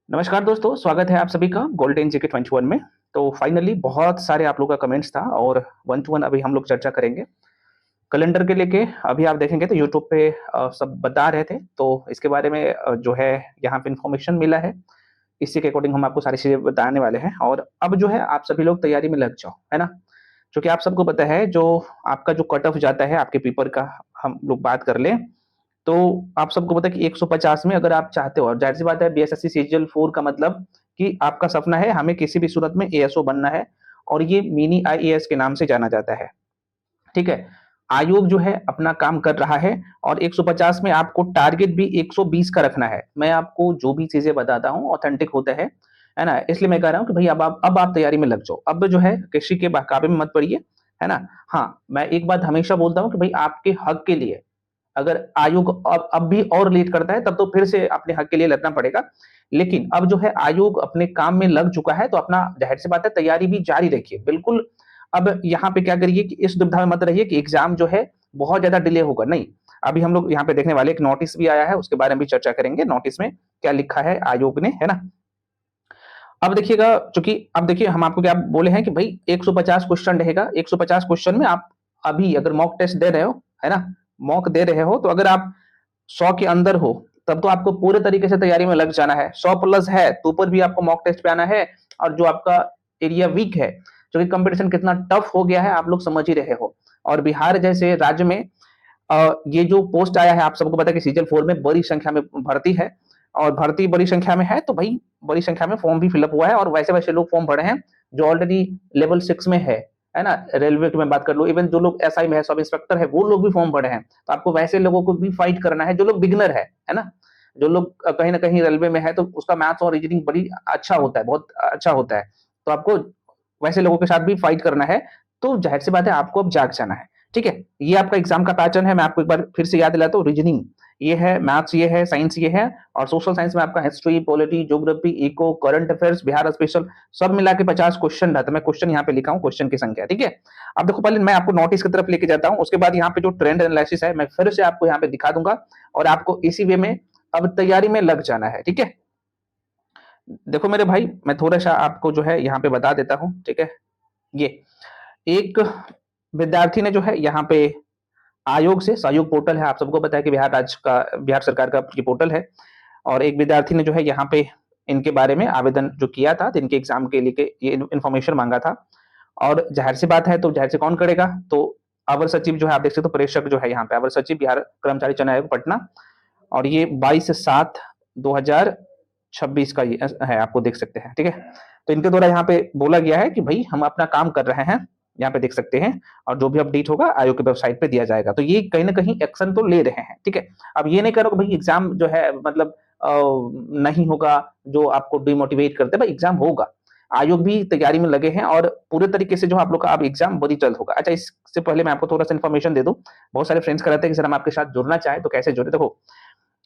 नमस्कार दोस्तों, स्वागत है आप सभी का गोल्डन जीके 21 में। तो फाइनली बहुत सारे आप लोगों का कमेंट्स था और वन टू वन अभी हम लोग चर्चा करेंगे। कैलेंडर के लेके अभी आप देखेंगे तो यूट्यूब पे सब बता रहे थे, तो इसके बारे में जो है यहाँ पे इन्फॉर्मेशन मिला है। इसी के अकॉर्डिंग हम आपको सारी चीज़ें बताने वाले हैं और अब जो है आप सभी लोग तैयारी में लग जाओ, है ना? क्योंकि आप सबको पता है जो आपका जो कट ऑफ जाता है आपके पेपर का, हम लोग बात कर लें तो आप सबको पता है कि 150 में अगर आप चाहते हो और ज़ाहिर-सी बात है बीएसएससी सीजीएल 4 का मतलब कि आपका सपना है हमें किसी भी सूरत में एएसओ बनना है और ये मिनी आईएएस के नाम से जाना जाता है, ठीक है? आयोग जो है अपना काम कर रहा है और 150 में आपको टारगेट भी 120 का रखना है। मैं आपको जो भी चीज़ें बताता हूँ ऑथेंटिक होता है ना? इसलिए मैं कह रहा हूँ कि भई अब आप तैयारी में लग जाओ। अब जो है किसी के बहकावे में मत पड़िए, है ना? हाँ, मैं एक बात हमेशा बोलता हूँ कि भई आपके हक के लिए अगर आयोग अब भी और लेट करता है तब तो फिर से अपने हक के लिए लड़ना पड़ेगा। लेकिन अब जो है आयोग अपने काम में लग चुका है तो अपना ज़ाहिर-सी बात है तैयारी भी जारी रखिए। बिल्कुल अब यहाँ पे क्या करिए कि इस दुविधा में मत रहिए कि एग्ज़ाम जो है बहुत ज़्यादा डिले होगा, नहीं। अभी हम लोग यहाँ पे देखने वाले एक नोटिस भी आया है, उसके बारे में भी चर्चा करेंगे। नोटिस में क्या लिखा है आयोग ने, है ना? अब देखिएगा चूँकि अब देखिए हम आपको क्या बोले हैं कि भई 150 क्वेश्चन रहेगा, 150 क्वेश्चन में आप अभी अगर मॉक टेस्ट दे रहे हो, है ना? मॉक दे रहे हो तो अगर आप 100 के अंदर हो, तब तो आपको पूरे तरीके से तैयारी में लग जाना है। 100 प्लस है, तो ऊपर भी आपको मॉक टेस्ट पे आना है और जो आपका एरिया वीक है, क्योंकि कॉम्पिटिशन कितना टफ हो गया है, आप लोग समझ ही रहे हो। और बिहार जैसे राज्य में ये जो पोस्ट आया है, आप सबको पता है कि सीजन 4 में बड़ी संख्या में भर्ती है और भर्ती बड़ी संख्या में है, तो भई बड़ी संख्या में फॉर्म भी फिल अप हुआ है और वैसे-वैसे लोग फॉर्म भरे हैं, जो ऑलरेडी लेवल 6 में है ना? रेलवे की मैं बात कर लूँ, इवन जो लोग एसआई में है, सब इंस्पेक्टर है, वो लोग भी फॉर्म भरे हैं। तो आपको वैसे लोगों को भी फाइट करना है, जो लोग बिगिनर है ना? जो लोग कहीं न कहीं रेलवे में है, तो उसका मैथ्स और रीजनिंग बड़ी अच्छा होता है, बहुत अच्छा होता है। तो आपको वैसे लोगों के साथ भी फाइट करना है, तो ज़ाहिर-सी बात है आपको अब जाग जाना है, ठीक है? ये आपका एग्ज़ाम का पैटर्न है, मैं आपको एक बार फिर से याद दिलाता हूँ। रीजनिंग ये है, मैथ्स ये है, साइंस ये है और सोशल साइंस में आपका history, polity, geography, eco, current affairs, Bihar special सब मिला के 50 क्वेश्चन रहता है। मैं क्वेश्चन यहाँ पे लिखा हूँ, क्वेश्चन की संख्या, ठीक है? अब देखो पहले मैं आपको नोटिस की तरफ लेके जाता हूँ, उसके बाद यहाँ पे जो ट्रेंड एनालिसिस है, मैं फिर से आपको यहाँ पे दिखा दूँगा और आपको इसी वे में अब तैयारी में लग जाना है, ठीक है? देखो मेरे भाई, मैं थोड़ा-सा आपको जो है यहाँ पे बता देता हूँ, ठीक है? ये, एक विद्यार्थी ने जो है यहाँ पे आयोग से सहयोग पोर्टल है, आप सबको पता है कि बिहार सरकार का ये पोर्टल है और एक विद्यार्थी ने जो है यहाँ पे इनके बारे में आवेदन जो किया था, तो इनके एग्ज़ाम के लिए ये इन्फॉर्मेशन माँगा था और ज़ाहिर-सी बात है, तो ज़ाहिर से कौन करेगा? तो अवर सचिव जो है, आप देख सकते हो प्रेक्षक जो है यहाँ पे, अवर सचिव बिहार कर्मचारी चयन आयोग पटना और ये 22/7/2026 का ये है, आपको देख सकते हैं, ठीक है? तो इनके द्वारा यहाँ पे बोला गया है कि भई हम अपना काम कर रहे हैं, यहाँ पे देख सकते हैं और जो भी अपडेट होगा आयोग की वेबसाइट पे दिया जाएगा। तो ये कहीं न कहीं एक्शन तो ले रहे हैं, ठीक है? अब ये नहीं कह रहा हूँ कि भई एग्ज़ाम जो है मतलब नहीं होगा, जो आपको डिमोटिवेट करते हैं, भाई एग्ज़ाम होगा। आयोग भी तैयारी में लगे हैं और पूरे तरीके से जो आप लोग का अब एग्ज़ाम बड़ी जल्द होगा। अच्छा, इससे पहले मैं आपको थोड़ा-सा इन्फॉर्मेशन दे दूँ। बहुत सारे फ्रेंड्स कहते हैं कि सर हम आपके साथ जुड़ना चाहें तो कैसे जुड़े? देखो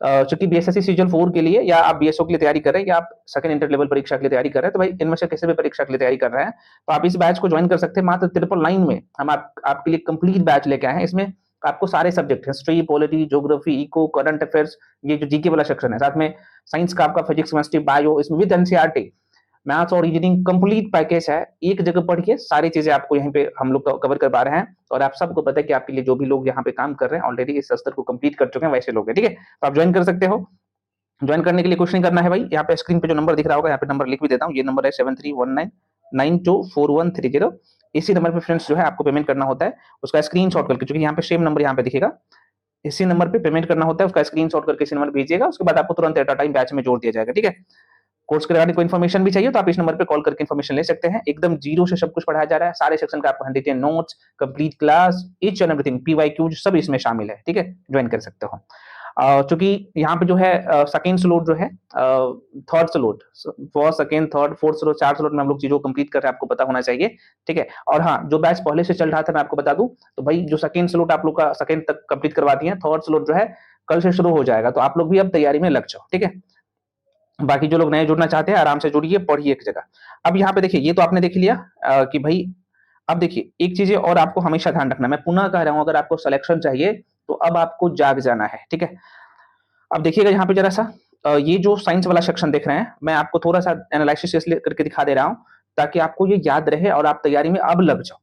चूँकि बीएसएससी सीजन 4 के लिए या आप बीएसओ के लिए तैयारी कर रहे हैं या आप सेकंड इंटर लेवल परीक्षा के लिए तैयारी कर रहे हैं, तो भाई इनमें से किसी भी परीक्षा के लिए तैयारी कर रहे हैं, तो आप इस बैच को जॉइन कर सकते हैं। मात्र 999 में हम आपके लिए कंप्लीट बैच लेके आए हैं। इसमें आपको सारे subject history, polity, geography, eco, current affairs, ये जो जीके वाला सेक्शन है, साथ में साइंस का आपका फिजिक्स, केमिस्ट्री, बायो इसमें विद एनसीईआरटी मैथ्स और रीजनिंग कंप्लीट पैकेज है। एक जगह पढ़िए, सारी चीज़ें आपको यहीं पे हम लोग कवर कर पा रहे हैं और आप सबको पता है कि आपके लिए जो भी लोग यहाँ पे काम कर रहे हैं ऑलरेडी इस स्तर को कंप्लीट कर चुके हैं, वैसे लोग हैं, ठीक है? तो आप जॉइन कर सकते हो। जॉइन करने के लिए कुछ नहीं करना है भाई, यहाँ पे स्क्रीन पे जो नंबर दिख रहा होगा, यहाँ पे नंबर लिख भी देता हूँ। ये नंबर है 7319924130। इसी नंबर पे फ्रेंड्स जो है आपको पेमेंट करना होता है, उसका स्क्रीनशॉट करके, क्योंकि यहाँ पे सेम नंबर यहाँ पे दिखेगा, इसी नंबर पे पेमेंट करना होता है, उसका स्क्रीनशॉट करके इसी नंबर पे भेजिएगा, उसके बाद आपको तुरंत एट अ टाइम बैच में जोड़ दिया जाएगा, ठीक है? कोर्स के रिगार्डिंग कोई इन्फॉर्मेशन भी चाहिए तो आप इस नंबर पे कॉल करके इन्फॉर्मेशन ले सकते हैं। एकदम जीरो से सब कुछ पढ़ाया जा रहा है, सारे सेक्शन का आपको hand retain notes, complete class, each and everything, PYQs सब इसमें शामिल है, ठीक है? ज्वाइन कर सकते हो। चूँकि यहाँ पे जो है सेकंड स्लॉट जो है third slot, first, second, third, fourth slot, 4 slot में हम लोग चीज़ों को कंप्लीट कर रहे हैं, आपको पता होना चाहिए, ठीक है? और हाँ, जो बैच पहले से चल रहा था मैं आपको बता दूँ, तो भाई जो सेकंड स्लॉट आप लोग का सेकंड तक कंप्लीट करवा दिए हैं, थर्ड स्लॉट जो है कल से शुरू हो जाएगा, तो आप लोग भी अब तैयारी में लग जाओ, ठीक है? बाकी जो लोग नए जुड़ना चाहते हैं आराम से जुड़िए, पढ़िए एक जगह। अब यहाँ पे देखिए, ये तो आपने देख लिया कि भई अब देखिए एक चीज़ और आपको हमेशा ध्यान रखना है, मैं पुनः कह रहा हूँ, अगर आपको सिलेक्शन चाहिए, तो अब आपको जाग जाना है, ठीक है? अब देखिएगा यहाँ पे ज़रा-सा, ये जो साइंस वाला सेक्शन देख रहे हैं, मैं आपको थोड़ा सा एनालिसिस इसलिए करके दिखा दे रहा हूँ ताकि आपको ये याद रहे और आप तैयारी में अब लग जाओ।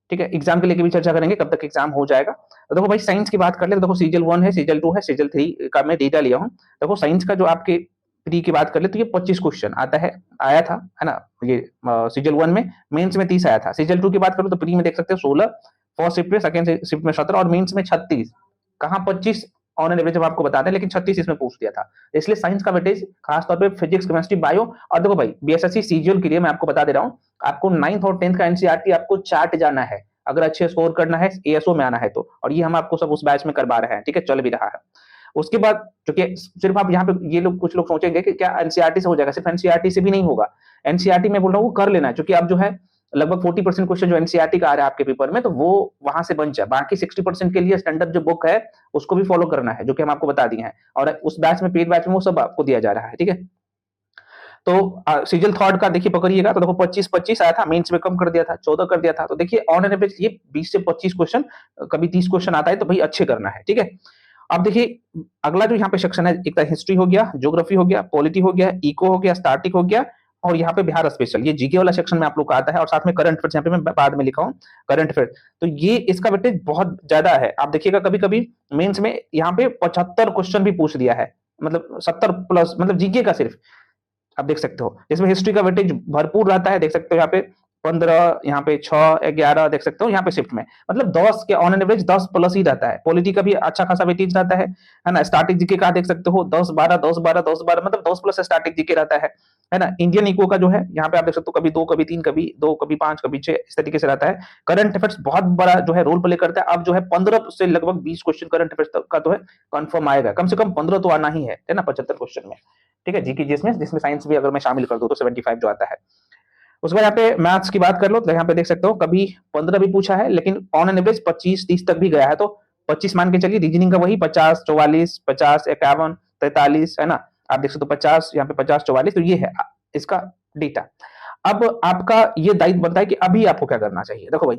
ठीक है, एग्जाम के लेके भी चर्चा करेंगे, कब तक एग्जाम हो जाएगा। तो देखो भाई, साइंस की बात कर ले तो देखो सीजल 1 है, सीजल 2 है, सीजल 3 का मैं डेटा लिया हूँ। देखो साइंस का जो आपके प्री की बात कर ले तो ये 25 क्वेश्चन आता है, आया था, है ना। ये सीजल 1 में, मेंस में 30 आया था। सीजल 2 की बात करूँ तो प्री में देख सकते हो 16, फर्स्ट शिफ्ट में, सेकंड शिफ्ट में 17 और मेंस में 36। कहाँ 25 ऑन एन एवरेज जब आपको बताते हैं, लेकिन 36 इसमें पूछ दिया था। इसलिए साइंस का वेटेज खासतौर पे फिजिक्स, केमिस्ट्री, बायो। और देखो भाई, बीएसएससी सीजीएल के लिए मैं आपको बता दे रहा हूँ, आपको 9th और 10th का एनसीईआरटी आपको चार्ट जाना है अगर अच्छे स्कोर करना है, एएसओ में आना है तो। और ये हम आपको सब उस बैच में करवा रहे हैं, ठीक है, चल भी रहा है। उसके बाद क्योंकि सिर्फ आप यहाँ पे, ये लोग कुछ लोग सोचेंगे कि क्या एनसीईआरटी से हो जाएगा, सिर्फ एनसीईआरटी से भी नहीं होगा। एनसीईआरटी में बोल रहा हूँ वो कर लेना है, क्योंकि अब जो है लगभग 40% क्वेश्चन जो एनसीईआरटी का आ रहा है आपके पेपर में, तो वो वहां से बन जाए। बाकी 60% के लिए स्टैंडर्ड जो बुक है उसको भी फॉलो करना है, जो कि हम आपको बता दिए हैं। और उस बैच में, पेड बैच में, वो सब आपको दिया जा रहा है, ठीक है। तो सीजल थर्ड का देखिए पकड़िएगा, तो देखो 25 आया था, मेंस में कम कर दिया था, 14 कर दिया था। तो देखिए ऑन एन एवरेज ये 20 से 25 क्वेश्चन, कभी 30 क्वेश्चन आता है, तो भाई अच्छे करना है, ठीक है। अब देखिए अगला जो यहाँ पे सेक्शन है, एक तो हिस्ट्री हो गया, ज्योग्राफी हो गया, पॉलिटी हो गया, इको हो गया, स्टैटिक हो गया, और यहाँ पे बिहार स्पेशल, ये जीके वाला सेक्शन में आप लोग का आता है। और साथ में करंट अफेयर्स, यहाँ पे मैं बाद में लिखा हूँ करंट अफेयर। तो ये इसका वेटेज बहुत ज्यादा है। आप देखिएगा कभी कभी मेंस में यहाँ पे 75 क्वेश्चन भी पूछ दिया है, मतलब 70 प्लस, मतलब जीके का सिर्फ। आप देख सकते हो इसमें हिस्ट्री का वेटेज भरपूर रहता है, देख सकते हो यहाँ पे 15, यहाँ पे 6, 11 देख सकते हो, यहाँ पे शिफ्ट में मतलब 10 के ऑन एन एवरेज 10 प्लस ही रहता है। पॉलिटी का भी अच्छा खासा वेटेज रहता है ना। स्टैटिक जीके का देख सकते हो 10, 12, 10, 12, 10, 12, मतलब 10 प्लस स्टैटिक जीके रहता है ना। इंडियन इको का जो है यहाँ पे आप देख सकते हो, कभी 2, कभी 3, कभी 2, कभी 5, कभी 6, इस तरीके से रहता है। करंट अफेयर्स बहुत बड़ा जो है रोल प्ले करता है। अब जो है 15 से लगभग 20 क्वेश्चन करंट अफेयर्स तक का तो है कंफर्म आएगा, कम से कम 15 तो आना ही है ना, 75 क्वेश्चन में, ठीक है। जीके जिसमें जिसमें साइंस भी अगर मैं शामिल कर दूं तो 75 जो आता है। उसके बाद यहाँ पे मैथ्स की बात कर लो तो यहाँ पे देख सकते हो कभी 15 भी पूछा है, लेकिन ऑन एन एवरेज 25-30 तक भी गया है। तो 25 मान के चलिए, रीजनिंग का वही 50, 44, 50, 51, 43, है ना। आप देख सकते हो 50, यहाँ पे 50, 44, तो ये है इसका डेटा। अब आपका ये दायित्व बनता है कि अभी आपको क्या करना चाहिए। देखो भाई,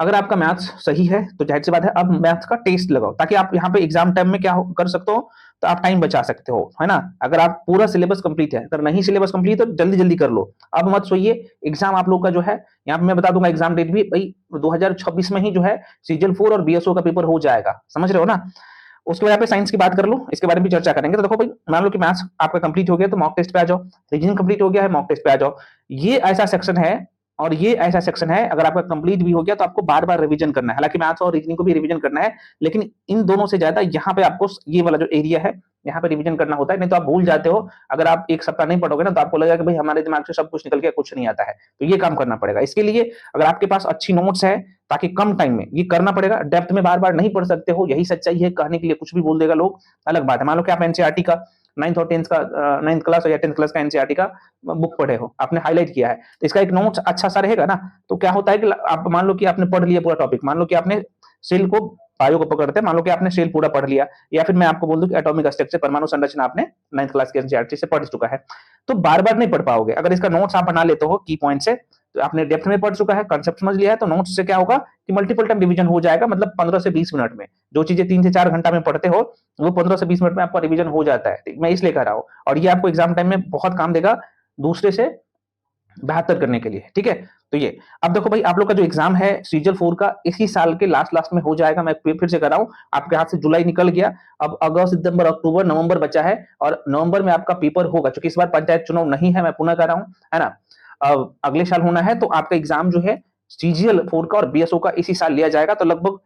अगर आपका मैथ्स सही है तो जाहिर सी बात है, अब मैथ्स का टेस्ट लगाओ, ताकि आप यहाँ पे एग्जाम टाइम में क्या कर सकते हो, तो आप टाइम बचा सकते हो, है ना। अगर आप पूरा सिलेबस कंप्लीट है, अगर नहीं सिलेबस कंप्लीट तो जल्दी जल्दी कर लो, अब मत सोइए। एग्जाम आप लोग का जो है, यहाँ पे मैं बता दूंगा एग्जाम डेट भी भाई 2026 में ही जो है सीजल 4 और बीएसओ का पेपर हो जाएगा, समझ रहे हो ना। उसके बाद यहाँ पे साइंस की बात कर लो, इसके बारे में भी चर्चा करेंगे। तो देखो भाई, मान लो कि मैथ्स आपका कंप्लीट हो गया तो मॉक टेस्ट पे आ जाओ, रीजनिंग कंप्लीट हो गया है, मॉक टेस्ट पे आ जाओ। ये ऐसा सेक्शन है, और ये ऐसा सेक्शन है, अगर आपका कंप्लीट भी हो गया तो आपको बार बार रिवीजन करना है। हालांकि मैथ्स और रीजनिंग को भी रिवीजन करना है, लेकिन इन दोनों से ज्यादा यहाँ पे आपको ये वाला जो एरिया है, यहाँ पे रिवीजन करना होता है, नहीं तो आप भूल जाते हो। अगर आप एक सप्ताह नहीं पढ़ोगे ना, तो आपको लगेगा कि भाई हमारे दिमाग से सब कुछ निकल गया, कुछ नहीं आता है। तो ये काम करना पड़ेगा। इसके लिए अगर आपके पास अच्छी नोट्स है, ताकि कम टाइम में ये करना पड़ेगा। डेप्थ में बार बार नहीं पढ़ सकते हो, यही सच्चाई है। कहने के लिए कुछ भी बोल देगा लोग, अलग बात है। मान लो कि आप एनसीईआरटी का 9th और 10th का 9th क्लास या 10th क्लास का एनसीईआरटी का बुक पढ़े हो, आपने हाईलाइट किया है, तो इसका एक नोट्स अच्छा सा रहेगा ना। तो क्या होता है कि आप मान लो कि आपने पढ़ लिया पूरा टॉपिक, मान लो कि आपने सेल को, बायो को पकड़ते हैं, मान लो कि आपने सेल पूरा पढ़ लिया, या फिर मैं आपको बोल दूं कि एटॉमिक स्ट्रक्चर, परमाणु संरचना आपने 9th क्लास के एनसीईआरटी से पढ़ चुका है, तो बार बार नहीं पढ़ पाओगे। अगर इसका नोट्स आप बना लेते हो की पॉइंट से, तो आपने डेप्थ में पढ़ चुका है, कंसेप्ट समझ लिया है, तो नोट्स से क्या होगा कि मल्टीपल टाइम रिवीजन हो जाएगा। मतलब 15 से 20 मिनट में जो चीजें 3 से 4 घंटा में पढ़ते हो, वो 15 से 20 मिनट में आपका रिवीजन हो जाता है। मैं इसलिए कह रहा हूँ, और ये आपको एग्जाम टाइम में बहुत काम देगा दूसरे से बेहतर करने के लिए, ठीक है। तो ये, अब देखो भाई, आप लोग का जो एग्जाम है सीजल 4 का, इसी साल के लास्ट में हो जाएगा। मैं फिर से कर रहा हूँ, आपके हाथ से जुलाई निकल गया, अब अगस्त, सितंबर, अक्टूबर, नवंबर बचा है, और नवंबर में आपका पेपर होगा। क्योंकि इस बार पंचायत चुनाव नहीं है, मैं पुनः कर रहा हूँ, है ना। अगले साल होना है, तो आपका एग्जाम जो है सीजीएल 4 का और बीएसओ का इसी साल लिया जाएगा। तो लगभग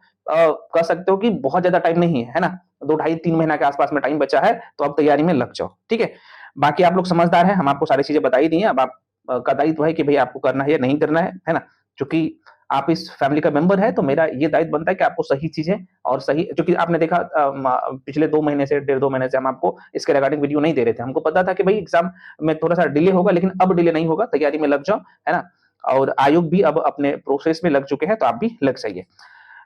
कह सकते हो कि बहुत ज्यादा टाइम नहीं है ना, 2, ढाई, 3 महीना के आसपास में टाइम बचा है। तो अब तैयारी में लग जाओ, ठीक है। बाकी आप लोग समझदार हैं, हम आपको सारी चीजें बता ही दी हैं। अब आप का दायित्व है कि भाई आपको करना है या नहीं करना है ना। क्योंकि आप इस फैमिली का मेंबर है, तो मेरा ये दायित्व बनता है कि आपको सही चीजें और सही, क्योंकि आपने देखा पिछले 2 महीने से, 1.5-2 महीने से हम आपको इसके रिगार्डिंग वीडियो नहीं दे रहे थे। हमको पता था कि भाई एग्जाम में थोड़ा सा डिले होगा, लेकिन अब डिले नहीं होगा, तैयारी में लग जाओ, है ना। और आयोग भी अब अपने प्रोसेस में लग चुके हैं, तो आप भी लग जाइए।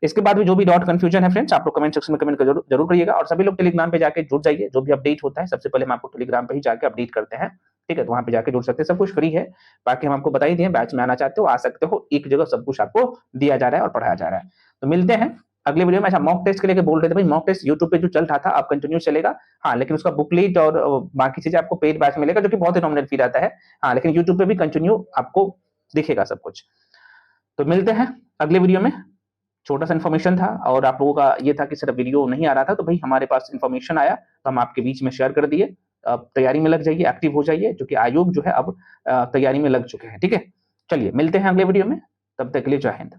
इसके बाद भी जो भी डाउट कंफ्यूजन है फ्रेंड्स, आप लोग कमेंट सेक्शन में कमेंट जरूर करिएगा। और सभी लोग टेलीग्राम पे जाके जुड़ जाइए, जो भी अपडेट होता है सबसे पहले हम आपको टेलीग्राम पे ही जाके अपडेट करते हैं, ठीक है। तो वहां पे जाके जुड़ सकते हैं, सब कुछ फ्री है। बाकी हम आपको बता ही दिए, बैच में आना चाहते हो आ सकते हो, एक जगह सब कुछ आपको दिया जा रहा है और पढ़ाया जा रहा है। तो मिलते हैं अगले वीडियो में अच्छा मॉक टेस्ट के लिए बोल रहे थे भाई, मॉक टेस्ट यूट्यूब पे जो चल रहा था अब कंटिन्यू चलेगा। हाँ, लेकिन उसका बुकलेट और बाकी चीजें आपको पेड बैच मिलेगा, जो कि बहुत ही नॉमिनल फी रहता है। हाँ, लेकिन यूट्यूब पे भी कंटिन्यू आपको दिखेगा सब कुछ। तो मिलते हैं अगले वीडियो में। छोटा सा इन्फॉर्मेशन था और आप लोगों का ये था कि सिर्फ वीडियो नहीं आ रहा था, तो भाई हमारे पास इन्फॉर्मेशन आया तो हम आपके बीच में शेयर कर दिए। अब तैयारी में लग जाइए, एक्टिव हो जाइए, जो कि आयोग जो है अब तैयारी में लग चुके हैं। ठीक है, चलिए मिलते हैं अगले वीडियो में, तब तक के लिए जय हिंद।